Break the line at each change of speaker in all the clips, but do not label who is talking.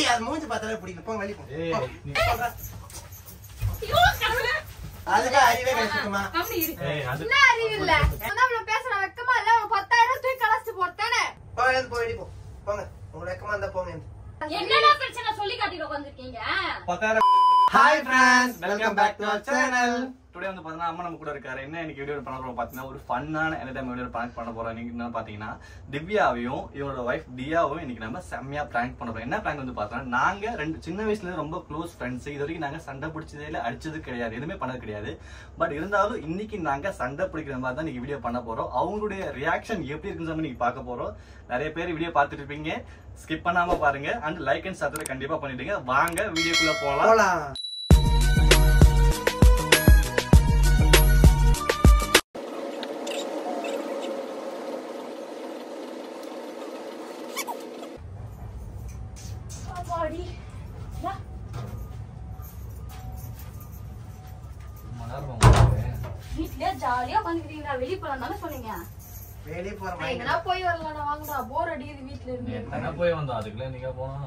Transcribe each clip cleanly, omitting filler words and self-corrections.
போடி அது மூஞ்சி பார்த்தாலே பிடிக்கல போங்க வெளிய போங்க அதுக்கு அறிவே கிடைக்குமா
என்ன அறிவு இல்ல நம்மள பேசுற வெக்கமா இல்ல 10,000 தூக்கி கலச்சு போட்டானே
போய் போ போங்க உங்களுக்கு வெக்கமா இருந்தா போங்க
என்னடா பிரச்சனை சொல்லி காட்டிட்டு உட்கார்ந்திருக்கீங்க
10,000
Hi friends, welcome back to our channel.
Today வந்து பாத்தீங்கன்னா அம்மா நம்ம கூட இருக்காரு. என்ன இன்னைக்கு வீடியோ பண்ண போறோம் பாத்தீங்கன்னா ஒரு ஃபன்னான என்டர்டைன்மென்ட் வீடியோ பிராங்க் பண்ண போறோம். இன்னைக்கு என்ன பாத்தீங்கன்னா திவ்யாவையும் இவரோட வைஃப் தியாவையும் இன்னைக்கு நம்ம செம்மையா பிராங்க் பண்ண போறோம். என்ன பிராங்க் வந்து பாத்தீங்கன்னா நாங்க ரெண்டு சின்ன வயசுல இருந்து ரொம்ப க்ளோஸ் ஃப்ரெண்ட்ஸ். இது வரைக்கும் நாங்க சண்டை பிடிச்சதே இல்ல, அடிச்சது கிடையாது, எதுவுமே பண்ணது கிடையாது. பட் இருந்தாலும் இன்னைக்கு நாங்க சண்டை பிடிக்கிற மாதிரி தான் இன்னைக்கு வீடியோ பண்ண போறோம். அவங்களுடைய ரியாக்ஷன் எப்படி இருக்குன்னு சொல்லி நீங்க பார்க்க போறோம். நிறைய பேர் வீடியோ பார்த்துட்டு இருப்பீங்க, ஸ்கிப் பண்ணாம பாருங்க. அண்ட் லைக் அண்ட் சப்ஸ்கிரைப் கண்டிப்பா பண்ணிடுங்க. வாங்க வீடியோக்குள்ள போலாம்.
வீட்லயே ஜாலியா உட்காந்துக்கிட்டீங்களா? வெளிய போலாம்னு சொன்னீங்க.
வெளிய போறோம்.
எங்கனா போய் வரலாம்டா, வாங்கடா. போர் அடிக்குது வீட்ல இருந்து.
எங்கனா போய் வந்தோம், அதுக்குள்ள நீங்க போனா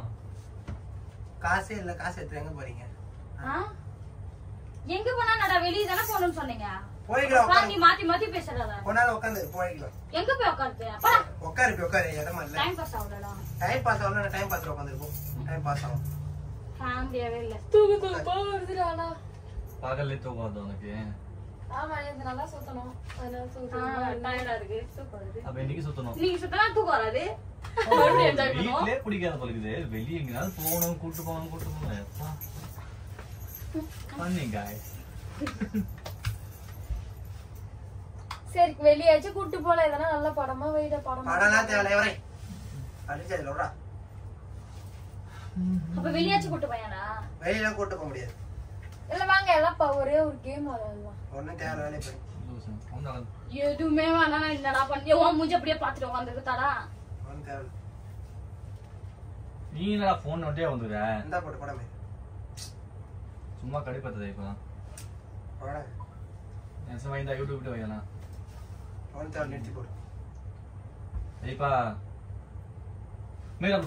காசே இல்ல, காசு எடுத்து எங்க போறீங்க?
எங்க போனா நடா வெளிய தான போணும்னு சொன்னீங்க.
போய்க்கலாம்.
நீ மாத்தி பேசுறடா.
போனால உட்கார்ந்து போய்க்கலாம்.
எங்க போய் உட்கார்ந்து? போடா.
உட்காரு இடமா இல்ல.
டைம் பாஸ் ஆகுடா.
டைம் பாஸ் ஆகல, டைம் பாஸ் உட்கார்ந்திருப்போம். டைம் பாஸ் ஆகும்.
ஃபேமிலியாவே இல்ல.
போக வருதுடா.
பகல்ல தூங்காத உனக்கு.
ஆமா, இந்த நல்லா சுத்தணும். அதனால சுத்தணும்.
டயர்டா இருக்கு. தூக்கம் வருது.
அப்ப இன்னைக்கு சுத்தணும்.
நீங்க சுத்தனா தூக்கம் வராது.
வீட்லயே பிடிக்காத போலுக்குது. வெளிய எங்கயாவது போகணும், கூட்டு போகணும். அப்பா பண்ணி गाइस.
சரி, வெளியாச்சு கூட்டி போல. இதெல்லாம் நல்ல படமா வைட படமா.
படலாம் தேவல வரே. அடிச்சதுல வரடா.
அப்ப வெளியாச்சு கூட்டி போயானா?
வெளியில கூட்டி போக முடியாது.
இல்ல வாங்க, எல்லாம் ஒரே ஒரு கேம் விளையாடலாம்.
ஒண்ணும் தேவல வேலை போய்.
எதுவுமே வேணாம். என்னடா பண்ணி உன் மூஞ்சி அப்படியே பாத்துட்டு உட்காந்துருக்காடா.
ஒண்ணும் தேவல.
நீ என்னடா போன் நோட்டே வந்துற?
இந்த போட்டு படமே.
சும்மா கடிப்பத்ததே இப்ப.
போடா.
நான் சும்மா இந்த யூடியூப் வீடியோ வையனா.
ஒன் தேவல நிறுத்தி போடு.
ஏய்ப்பா. மேல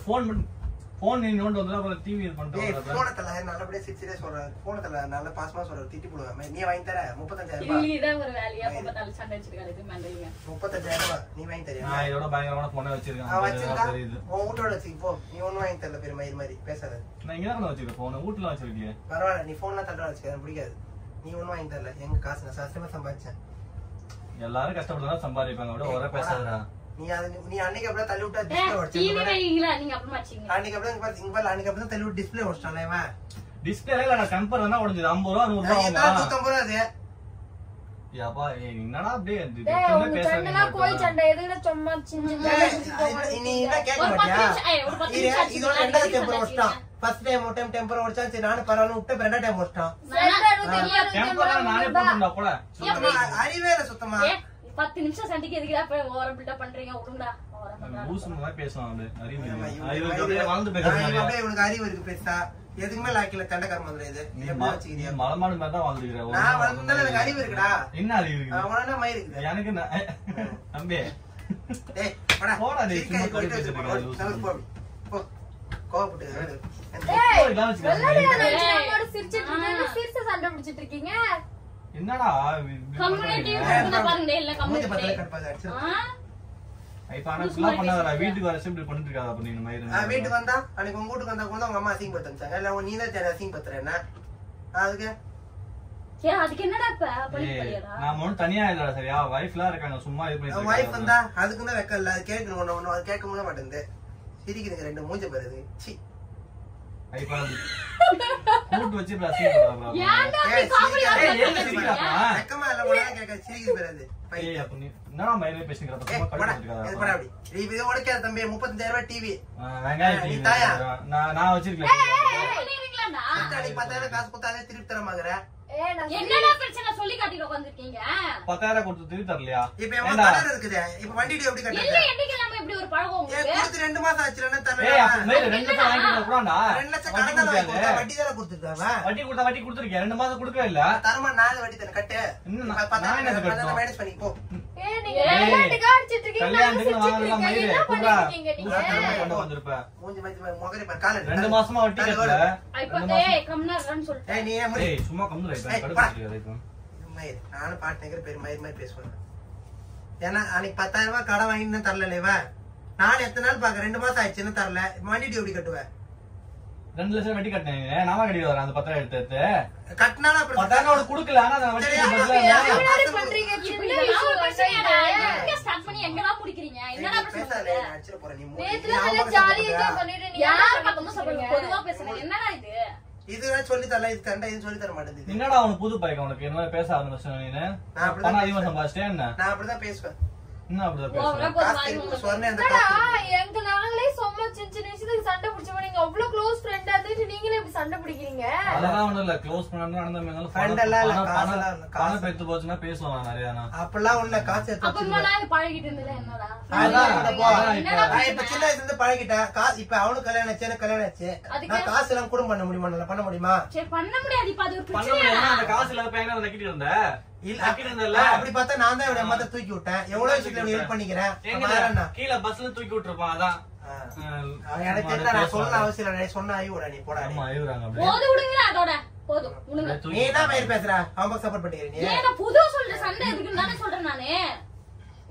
போன் நீ நோண்ட் வந்தா அப்புறம் டிவி இது பண்ணிட்டு
ஏய் போன் தல நல்லபடியா சிரிச்சிட்டே சொல்றேன். போன் தல நல்ல பாசமா சொல்றேன். திட்டி போடுவேன். நீ வாங்கி தர 35,000 ரூபாய்.
நீ தான் ஒரு வேலையா போட்டால சண்டை வச்சிருக்காரு. இது மண்டலிங்க
35,000 ரூபாய் நீ வாங்கி தரியா?
நான் இதோட பயங்கரமான போனை வச்சிருக்கேன்.
வச்சிருக்கேன். உன் வீட்டோட வச்சுக்க போ. நீ ஒண்ணும் வாங்கி தரல பெரிய மயிர் மாதிரி பேசாத.
நான் இங்க தான் வச்சிருக்கேன் போன். வீட்ல வச்சிருக்கீங்க.
பரவாயில்ல, நீ போன்லாம் தட்டா வச்சுக்க, எனக்கு பிடிக்காது. நீ ஒண்ணும் வாங்கி தரல. எங்க காசு நான் சஸ்தமா சம்பாதிச்சேன்.
எல்லாரும் கஷ்டப்பட்டு சம்பாதிப்பாங்க. விட ஒரே பேசாதடா.
நீ அன்னைக்கு அப்படியே தள்ளி விட்டா டிஸ்ப்ளே உடைச்சு.
டிவி வைங்களா நீங்க அப்புறமா வச்சீங்க.
அன்னைக்கு அப்படியே அன்னைக்கு அப்படியே தள்ளி விட்டு டிஸ்ப்ளே உடைச்சானே இவன்.
டிஸ்ப்ளே இல்ல, நான் டெம்பர் தான உடைஞ்சது. 50 ரூபாய் 100 ரூபாய்
எத்தனை 150 ரூபாய் அது?
யாப்பா என்னடா அப்படியே
டேய், உங்க சண்டைனா கோயில் சண்டை. எதுக்குடா சும்மா சின்ன
நீ என்ன கேட்க மாட்டியா? இதோட ரெண்டாவது டெம்பர் உடைச்சான். ஃபர்ஸ்ட் டைம் டெம்பர் உடைச்சான். சரி நானும் பரவாயில்ல விட்டு ரெண்டாவது டைம் உடைச்சான்.
டெம்பர் நானே போட்டுடா போல.
அறிவே இல்ல சுத்தமா.
10 நிமிஷம் சண்டைக்கு எதுக்குடா போய் ஓவர் பில்டப் பண்றீங்க? விடுங்கடா.
லூசுமா பேசுவான் அப்படியே.
இவனுக்கு அறிவு இருக்கு பேசா. எதுக்குமே லாக்கில தண்டக்காரமா இது எப்படி வச்சுக்கிறியா?
மலமாடு மாதிரி தான் வாழ்ந்துக்கிறேன்.
நான் வந்தாலும் எனக்கு அறிவு இருக்குடா.
என்ன அறிவு இருக்கு?
அவனா மயிர் இருக்கு.
எனக்கு தம்பி
டேய் போடா.
போடா டேய், சும்மா கடி பேசிட்டு
போ. போ. கோவப்பட்டு.
டேய், வெள்ளரியானோட சிரிச்சிட்டு இருக்கீங்க. சிரிச்ச சண்டை பிடிச்சிட்டு இருக்கீங்க.
என்னடா
கம்யூனிட்டி வந்து பாருங்க. இல்ல
மூஞ்சி பத்தல
கம்யூனிட்டி.
கடுப்பாத அடிச்சு.
ஐப்பா நான் ஃபுல்லா பண்ணாதடா. வீட்டுக்கு வர சிம்பிள் பண்ணிட்டு இருக்காத அப்ப நீ மயிர்.
வீட்டுக்கு வந்தா அன்னைக்கு உங்க வீட்டுக்கு வந்தா கூட உங்க அம்மா அசிங்கப்படுத்தாங்க. இல்ல நீ தான் அசிங்கப்படுத்துறேன்னா அதுக்கு
அதுக்கு என்னடா இப்ப பண்ணிப்படியாடா?
நான் மட்டும் தனியா இல்லடா. சரியா? வைஃப்லாம் இருக்காங்க, சும்மா இது பண்ணி.
வைஃப் வந்தா அதுக்கு தான் வெக்கல. அது கேட்கணும் ஒண்ணு அது கேட்க முடிய மாட்டேங்குது. சிரிக்குதுங்க ரெண்டு மூஞ்சி பாருது. சி
ஐப்பா கூட்டு வச்சு அசிங்கப்படுறா.
ஏன்டா நீ காமெடி
சிரிக்கிறா?
வெக்கமா இல்ல ஒண்ணா கேட்க சிரிக்குது பாருது.
ஏய் அப்ப நீ என்னடா மயிரே பேசிக்கிறப்ப சும்மா கடி பண்ணிட்டு
இது பண்ண அப்படி. நீ உடைக்காத தம்பி 35,000 ரூபாய் டிவி.
வெங்காயம் டிவி நான் வச்சிருக்கேன்.
பண்ணிருக்கீங்களாடா?
அன்னைக்கு 10,000 காசு கொடுத்தாலே திருப்பி தர மாகற.
என்னடா பிரச்சனை சொல்லி காட்டிட்டு உட்கார்ந்திருக்கீங்க?
10,000 கொடுத்து திருப்பி தரலையா?
இப்ப எவ்வளவு கடன் இருக்குது? இப்ப வண்டி டியூ எப்படி கட்டறது?
இல்ல என்னைக்கு இல்லாம இப்படி ஒரு பழக்கம் உங்களுக்கு?
கொடுத்து 2 மாசம் ஆச்சுலன்னா தரல.
ஏய் அப்ப மேல 2 லட்சம் வாங்கிட்டு போறான்டா.
2 லட்சம் கடன் தான் வாங்கிட்டா வட்டி தான கொடுத்துட்டாவா?
வட்டி கொடுத்துருக்கேன். 2 மாசம் கொடுக்கவே இல்ல.
தரமா 4 வட்டி தான கட்டு.
நான் என்ன கட்டணும்?
மைனஸ் பண்ணி போ.
நீங்க விளையாட்டுக்கு அடிச்சிட்டு இருக்கீங்க.
கல்யாணத்துக்கு வாங்கலாம் மயிறு.
என்ன
குடுறா.
பண்ணிருக்கீங்க நீங்க?
கொண்டு வந்திருப்ப.
மூஞ்சி மாதிரி முகரை பாரு கால
2 மாசமா வட்டி கட்டல.
இப்போ கம்னான்னு சொல்லிட்டு.
ஏய் நீ ஏன் முடி
ஏய் சும்மா கம்முல இப்ப கடுப்புறியா இப்போ.
மயிர் நானும் பாட்டுங்கிற பேர் மயிர் மாதிரி பேசுவேன். ஏன்னா அன்னைக்கு 10,000 ரூபாய் கடன் வாங்கிட்டு தரல நான் எத்தனை நாள் பாக்க 2 மாசம் ஆயிடுச்சுன்னு தரல. வண்டிட்டு எப்படி கட்டுவேன்?
2 லட்சம் வட்டி கட்டினேன். நாம கட்டிட்டு வரேன் அந்த 10,000 எடுத்து.
கட்டினாலும் அப்புறம்
10,000 அவனுக்கு கொடுக்கல. ஆனா அந்த வட்டி
எவ்வளவு பண்றீங்க?
ஸ்டார்ட் பண்ணி எங்கடா முடிக்கிறீங்க? என்னடா பிரச்சனை?
அடிச்சிட போற நீ
நேத்துல நல்லா ஜாலியா என்ஜாய் பண்ணிட்டு நீங்க
யார் பக்கமும் சொல்றீங்க? பொதுவா பேசுறீங்க. என்னடா இது?
இதுதான் சொல்லி தரல. இது கண்டா இது சொல்லி தர மாட்டேங்குது.
என்னடா அவனுக்கு புது பையன் உனக்கு என்ன பேச ஆரம்பிச்ச நீ? பணம் அதிகமா சம்பாதிச்சிட்டே என்ன?
நான் அப்படிதான் பேசுவேன்.
என்ன அப்படிதான்
ஓவரா
பேசுற?
போது
காசு
வாய்
தெரியும்,
மூடு.
சொன்னேன் அந்த
என்னடா,
காசு.
எங்க நாங்களே சும்மா சின்ன சின்ன விஷயத்துக்கு சண்டை பிடிச்சோம். நீங்க அவ்வளவு க்ளோஸ் ஃப்ரெண்டா இருந்துட்டு நீங்களே இப்படி சண்டை பிடிக்கிறீங்க.
அதெல்லாம் ஒண்ணும் இல்ல. க்ளோஸ் பண்ணா நடந்த
Friend எல்லாம் இல்ல, காசெல்லாம் இல்ல, காசு.
பணம் பெத்து போச்சுன்னா பேசலாம் நிறைய.
அப்பெல்லாம் ஒண்ணு காசு எடுத்து
அப்ப
வச்சிருவேன்.
நான் பழகிட்டு இருந்தது என்னடா?
அதான்
அதான்
போ.
என்னடா
நான் இப்ப சின்ன வயசுல இருந்து பழகிட்டேன். காசு இப்ப அவனுக்கு கல்யாணம் ஆச்சு, எனக்கு கல்யாணம் ஆச்சு. நான் காசு எல்லாம் கூட பண்ண முடியுமா? நல்லா பண்ண முடியுமா?
சரி பண்ண முடியாது. இப்ப அது ஒரு
பண்ண
பிரச்சனை.
முடியாது. அந்த காசு இல்லாத பையனை நக்கிட்டு இருந்த.
இல்ல
நக்கிட்டு இருந்தல.
அப்படி பார்த்தா நான் தான் இவனை மத்த தூக்கி விட்டேன். எவ்வளவு விஷயத்துல ஹெல்ப் பண்ணிக்கிறேன்.
எங்க
வேற என்ன?
கீழ பஸ்ல தூக்கி விட்டுருப்பான். அதான்
அவன் எனக்கு தெரியல. நான் சொன்ன அவசியம் இல்லை. சொன்ன ஐயோடா நீ போடா நீ.
ஆமா ஐயுறாங்க அப்படியே.
போது விடுங்க அதோட. போதும் விடுங்க.
நீ என்ன மயிர் பேசுற? அவன் சப்போர்ட் பண்ணிக்கிறீ நீ?
ஏன் நான் புது சொல்ற சண்டை இருக்குன்னு தானே சொல்றேன் நானு.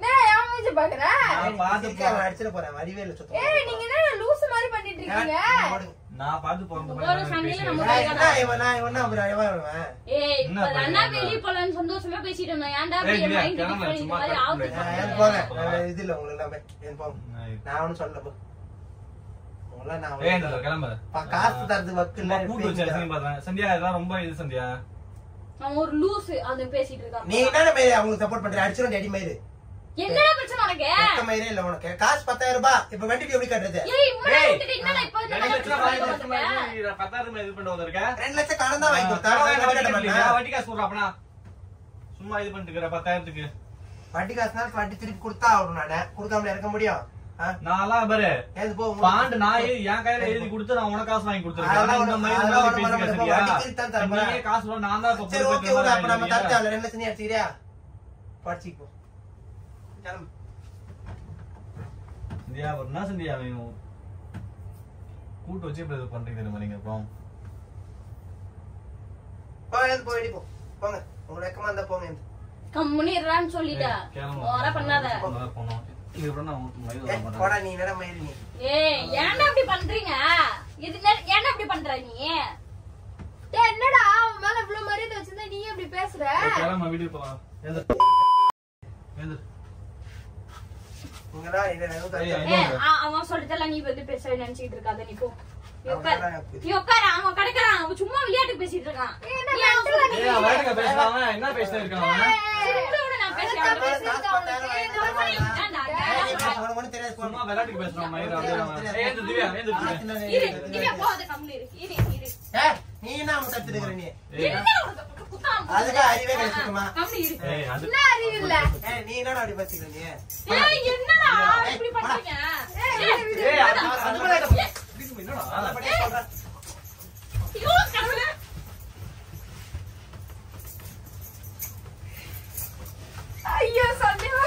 நான் ஏன் மூஞ்சி பாக்குற?
நான் பார்த்து
அவன் அடிச்சிட போறேன். வடிவே இல்ல சுத்தம்.
ஏய் நீங்க என்ன லூஸ் மாதிரி பண்ணிட்டு இருக்கீங்க?
நான் பார்த்து போறேன்.
ஒரு சண்டையில நம்ம
என்ன இவன் அப்புறம் இவன்
ஏய் இப்ப அண்ணா வெளிய போலான்னு சந்தோஷமா பேசிட்டு இருந்தோம். ஏன்டா
ஏய்,
இப்படி
இல்லையா,
மைண்ட்
கிளம்பு,
இந்த
சும்மா
மாதிரி
கிளம்பு.
ஆவுது?
போங்க. இது இல்ல உங்களுக்கு எல்லாமே. என் போங்க. நான் ஒண்ணும் சொல்லல போ. உங்கள நான்
ஏய் இந்த கிளம்பு.
காசு தரது வக்கு இல்ல.
கூட்டு வச்சு அசிங்கம் பார்த்தேன். சந்தியா இதெல்லாம் ரொம்ப இது சந்தியா.
நான் ஒரு லூஸ் அது பேசிட்டு இருக்கான்.
நீ என்ன மயிர் அவங்களுக்கு சப்போர்ட் பண்ற? அடிச்சிரும் அடி மயிர்.
என்னடா பிரச்சனை உனக்கு?
எத்த மயிரே இல்ல உனக்கு. காசு 10,000 ரூபாய். இப்ப வண்டிக்கு எப்படி கட்டுறது?
ஏய் இம்மா விட்டுட்டு என்னடா இப்ப இந்த
2 லட்சம் வாங்கி
மாதிரி
கொடுத்து மாதிரி 10,000 இது பண்ண வந்திருக்க.
2 லட்சம் கடன் தான் வாங்கி கொடுத்தா.
வட்டி காசு கொடுறா அப்பனா. சும்மா இது பண்ணிட்டு இருக்கற 10,000க்கு.
வட்டி காசுனா வட்டி திருப்பி கொடுத்தா ஆகணும். நானே கொடுக்காமல இருக்க முடியும்.
நான்லாம் பாரு
ஏது போ.
பாண்டு நான் என் கையில எழுதி கொடுத்து நான் உனக்கு காசு வாங்கி கொடுத்துருக்கேன்.
அதெல்லாம்
இந்த மாதிரி
அதெல்லாம்
இந்த மாதிரி
ஒண்ணும்
பேசிக்க
பண்ண
சரியா?
வட்டி திருப்பி தான் தரேன்.
நீயே காசு கூட நான் தான் இப்ப
சரி ஓகே விடு. அப்ப நம்ம
பொறுப்பு
தரத்தே 2 லட்சம் நீ அடிச்சிக்கிறியா? படிச்சிக்கோ. கிளம்பு.
சந்தியா ஒரு என்ன சந்தியா வேணும் கூட்டு வச்சு இப்ப இது பண்றீங்க தெரியுமா நீங்க அப்புறம்
போயிடி போ. போங்க. உங்களுக்கு வெக்கமா இருந்தா போங்க.
கம்முனிறான்னு சொல்லிட்டேன். ஓவரா பண்ணாத.
போனோம் இது அப்புறம் நான் மயில மாட்டேன்.
போடா நீ என்னடா மயிர் நீ?
ஏய் ஏன்டா இப்படி பண்றீங்க? இது ஏன்டா இப்படி பண்ற நீ?
டேய் என்னடா அவன் மேல இவ்வளவு மரியாதை வச்சிருந்தா நீ எப்படி பேசுற?
கிளம்ப வீட்டுக்கு போலாம்.
இங்கடா இத நான்
ஏய் அவன் சொல்றதெல்லாம் நீ வந்து பேச நினைச்சிட்டு இருக்காத. நீ போ. நீ உட்கார. அவன் கிடைக்கிறான். அவன் சும்மா விளையாட்டுக்கு பேசிட்டு இருக்கான்.
ஏய் அவனுக்கு பேசுறாங்க. என்ன பேசிட்டு இருக்கான் அவன்?
நான் பேசுறேன்.
சும்மா விளையாட்டுக்கு பேசுறான் மயிர் அப்படியே. ஏய் இந்த திவ்யா ஏய் இந்த
இரு இரு போத கம்மி இரு. இரு இரு.
நீ என்ன அவன் தடுத்து இருக்கற நீ?
என்ன உனக்கு குத்தாம்?
அதுக்கு அறிவே கிடைக்குமா?
கம்மி இரு.
ஏய் அது
என்ன அறிவு இல்ல?
நீ என்னடா அப்படி பேசிக்கிற நீ?
ஏய் என்னடா இப்படி பண்றீங்க?
ஏய் அது மேல என்னடா
அப்படியே சொல்ற.
ஐயோ கடவுளே.
ஐயோ சந்தியா.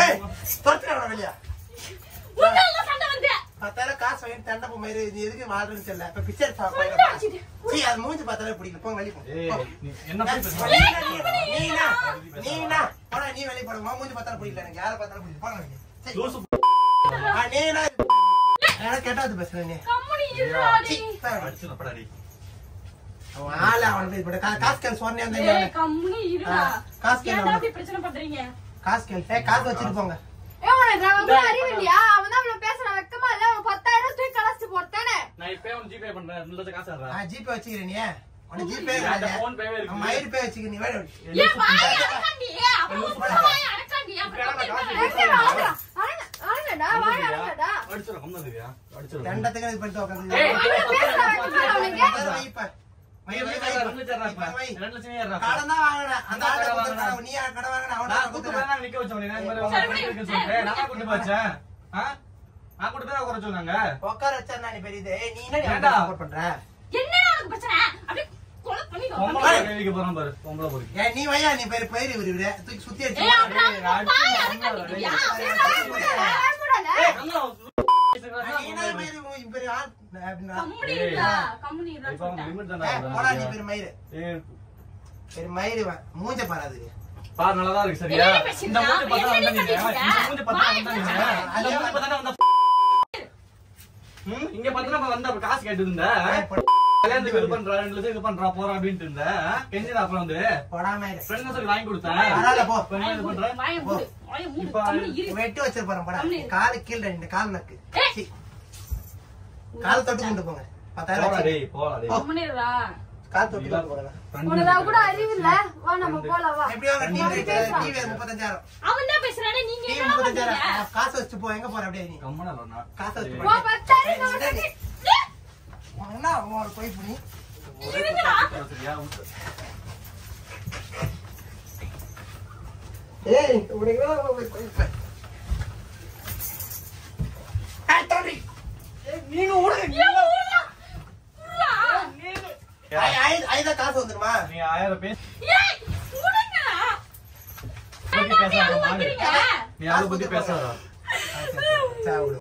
ஏய் தொட்டுறடா வெளிய.
உன்னால சண்டை வந்து.
10,000 காசு வாங்கி தண்டை போ மயிர். நீ எதுக்கு வாழ்றன்னு தெரியல. இப்ப பிச்சர் சாப்பிடு. சீ அது மூஞ்சி 10,000 பிடிக்கல. போங்க வெளிய போ.
ஏய் நீ என்ன பேசுற?
நீனா போடா நீ வெளிய போடா. மூஞ்சி 10,000 பிடிக்கல. எனக்கு யாரை 10,000 பிடிக்கல. போங்க வெளிய. சரி.
லூசு
நீனா எனக்கு கேட்டாது பேசுற நீ.
கம்முனி இருடா நீ.
அடிச்சு படாடி.
அவன் ஆள அவன் போய் போட காசு கேன் சொன்னே அந்த
ஏய் கம்முனி இருடா.
காசு கேன்
ஏன்டா இப்படி பிரச்சனை பண்றீங்க?
காசு கேன் காசு வச்சிட்டு போங்க.
ஏய் உனக்கு அவங்க அறிவு இல்லையா? அவன் தான் இவ்வளவு பேசுறான். வெக்கமா இல்ல? அவன் 10,000 தூக்கி கலச்சிட்டு போறதானே?
நான் இப்பவே உன் ஜிபே பண்றேன். 2 லட்சம் காசு தரேன்.
ஜிபே வச்சுக்கிறேன் நீ. உனக்கு ஜிபே
அந்த போன் பேவே இருக்கு.
மயிர் பே வச்சுக்க நீ வேற.
ஏய் வாய் அடக்காண்டி. அப்ப வாய் அடக்காண்டி.
எங்க வாங்கடா? ஆனடா வாய் அடங்கடா.
அடிச்சுற கம்மதுவியா அடிச்சுற
தண்டத்துக்கு இது பண்ணிட்டு உட்கார்ந்து.
ஏய்
பேசுறான் வெக்கமா அவனுக்கு.
வைப்பா. மயிர்
2 லட்சம் ரூபாய் 2 லட்சம் ஏறா.
கடன் தான் வாங்குறா. அந்த ஆளு கொடுத்தா நீ கடன் வாங்குற அவன
நான் குத்து
கொடுத்தா.
வேணா நிக்க வச்சவனே. நான் இங்க வந்து சொல்றேன். நான் கூட்டி போச்சேன். நான் கூட தான் உட்கார சொன்னாங்க.
உட்கார வச்சா நீ பெரியது. நீ என்ன
ஏண்டா?
சப்போர்ட் பண்ற?
என்ன உனக்கு பிரச்சனை? அப்படியே கொலை பண்ணி
பொம்பளை கேள்விக்கு போறான் பாரு. பொம்பளை போறீங்க.
ஏய் நீ வையா நீ பேரு பயிர் இவரு தூக்கி சுத்தி அடிச்சு.
ஏய் அப்புறம் பாய் அடக்கிட்டியா?
நீ என்ன மயிரு இப்ப ஆள் அப்படினா.
கம்முனி இல்ல. கம்முனி இல்ல.
இப்ப அவங்க லிமிட் தானே.
போடா நீ பேரு மயிரு.
ஏய்
பேரு மயிரு மூஞ்ச பாராது.
பாரு நல்லா தான் இருக்கு சரியா? இந்த மூஞ்சி பார்த்தா வந்தா நீங்க. இந்த மூஞ்சி பார்த்தா வந்தா நீங்க. அந்த மூஞ்சி பார்த்தா வந்தா இங்க பார்த்தா வந்தா காசு கேட்டு இருந்த. கல்யாணத்துக்கு இது பண்றா 2 லட்சம் இது பண்றா போறா அப்படினு இருந்த. கெஞ்சிடா அப்புறம் வந்து
போடா மயிரு.
ஃப்ரெண்ட்ஸ் சொல்லி வாங்கி கொடுத்தேன்.
பரவாயில்ல போ.
என்ன இது பண்ற?
வாயை மூடு. வாயை மூடு. கம்முனி இரு.
வெட்டி வச்சிருப்பாரு போடா. கால் கீழ இந்த கால் நக்கு. சீ. கால் தொட்டு கொண்டு போங்க. 10,000
போடா டேய் போடா டேய்.
கம்முனி இருடா.
கால் தொட்டு கொண்டு போங்க.
உனக்கு கூட அறிவு இல்ல. வா நம்ம போலாம் வா.
எப்படி வாங்க டிவி 35,000.
அவன் தான் பேசுறானே நீங்க
டிவி
என்ன பண்றீங்க?
35,000. காசு வச்சு போ எங்க போற அப்படியே நீ.
கம்மனா வரணும்.
காசு வச்சு
போ
போ.
10,000
என்ன ஒரு போய் புடி.
இருங்கடா.
சரியா?
ஏய் உனக்கு போய் தம்பி நீங்க ஓடுங்க. ஐதா காசு வந்துருமா?
நீ 1000 பேச
ஏய் உடுங்கடா.
பத்தி பேசாத.
வைக்கிறீங்க.
நீ யாரை பத்தி பேசாத.
சாவுடு.